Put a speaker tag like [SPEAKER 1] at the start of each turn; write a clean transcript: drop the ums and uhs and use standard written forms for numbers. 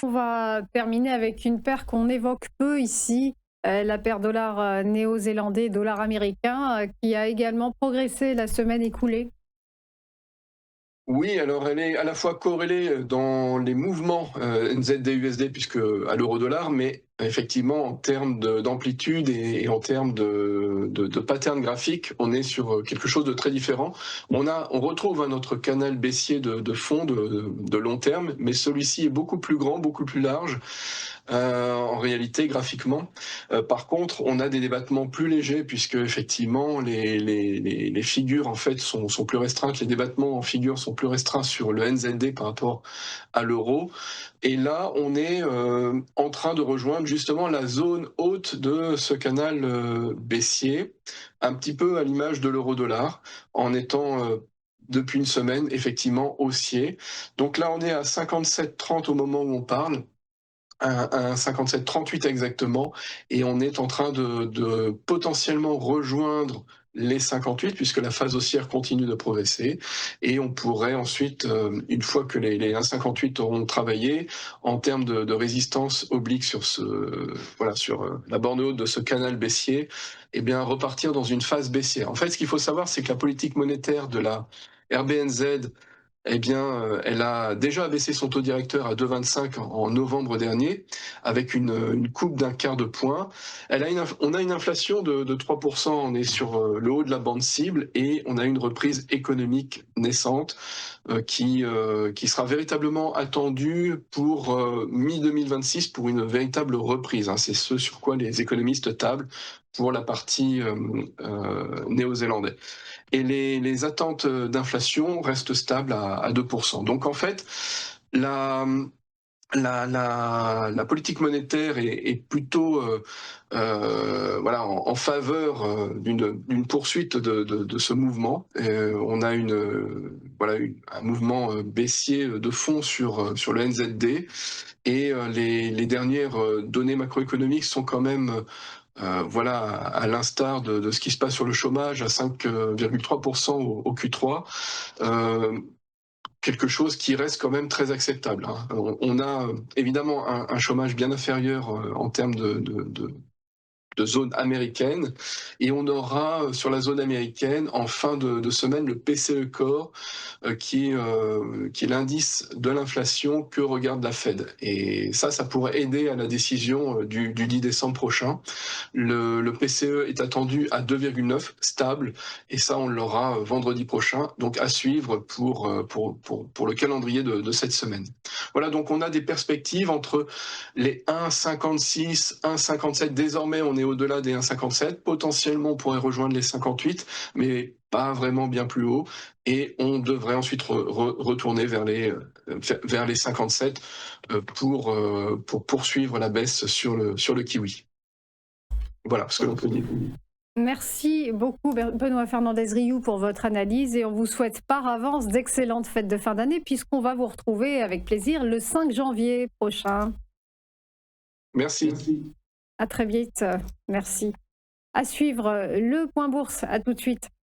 [SPEAKER 1] On va terminer avec une paire qu'on évoque peu ici, la paire dollar néo-zélandais, dollar américain, qui a également progressé la semaine écoulée.
[SPEAKER 2] Oui, alors elle est à la fois corrélée dans les mouvements NZD-USD puisque à l'euro-dollar, mais effectivement en termes d'amplitude et en termes de pattern graphique, on est sur quelque chose de très différent. On retrouve notre canal baissier de fond de long terme, mais celui-ci est beaucoup plus grand, beaucoup plus large. En réalité, graphiquement. Par contre, on a des débattements plus légers puisque effectivement les figures en fait sont plus restreintes. Les débattements en figures sont plus restreints sur le NZD par rapport à l'euro. Et là, on est en train de rejoindre justement la zone haute de ce canal baissier, un petit peu à l'image de l'euro-dollar, en étant depuis une semaine effectivement haussier. Donc là, on est à 57,30 au moment où on parle, un 57,38 exactement, et on est en train de potentiellement rejoindre les 58 puisque la phase haussière continue de progresser, et on pourrait ensuite, une fois que les 1,58 auront travaillé, en termes de résistance oblique sur la borne haute de ce canal baissier, eh bien repartir dans une phase baissière. En fait, ce qu'il faut savoir, c'est que la politique monétaire de la RBNZ, eh bien, elle a déjà abaissé son taux directeur à 2,25 en novembre dernier, avec une coupe d'un quart de point. On a une inflation de 3%, on est sur le haut de la bande cible, et on a une reprise économique naissante qui sera véritablement attendue pour mi-2026 pour une véritable reprise, hein. C'est ce sur quoi les économistes tablent pour la partie néo-zélandais. Et les attentes d'inflation restent stables à 2%. Donc en fait, la, la politique monétaire est plutôt voilà, en faveur d'une poursuite de ce mouvement. On a un mouvement baissier de fond sur le NZD, et les dernières données macroéconomiques sont quand même voilà, à l'instar de ce qui se passe sur le chômage à 5,3% au Q3, euh, quelque chose qui reste quand même très acceptable, hein. On a évidemment un chômage bien inférieur en termes de zone américaine, et on aura sur la zone américaine en fin de semaine le PCE Core qui est l'indice de l'inflation que regarde la Fed, et ça pourrait aider à la décision du 10 décembre prochain. Le PCE est attendu à 2,9, stable, et ça, on l'aura vendredi prochain, donc à suivre pour le calendrier de cette semaine. Voilà, donc on a des perspectives entre les 1,56, 1,57, désormais on est au-delà des 1,57, potentiellement on pourrait rejoindre les 58, mais pas vraiment bien plus haut, et on devrait ensuite retourner vers les 57 pour poursuivre la baisse sur le kiwi. Voilà ce que l'on peut dire.
[SPEAKER 1] Merci beaucoup Benoît Fernandez-Riou pour votre analyse, et on vous souhaite par avance d'excellentes fêtes de fin d'année, puisqu'on va vous retrouver avec plaisir le 5 janvier prochain.
[SPEAKER 2] Merci.
[SPEAKER 1] À très vite. Merci. À suivre le point bourse. À tout de suite.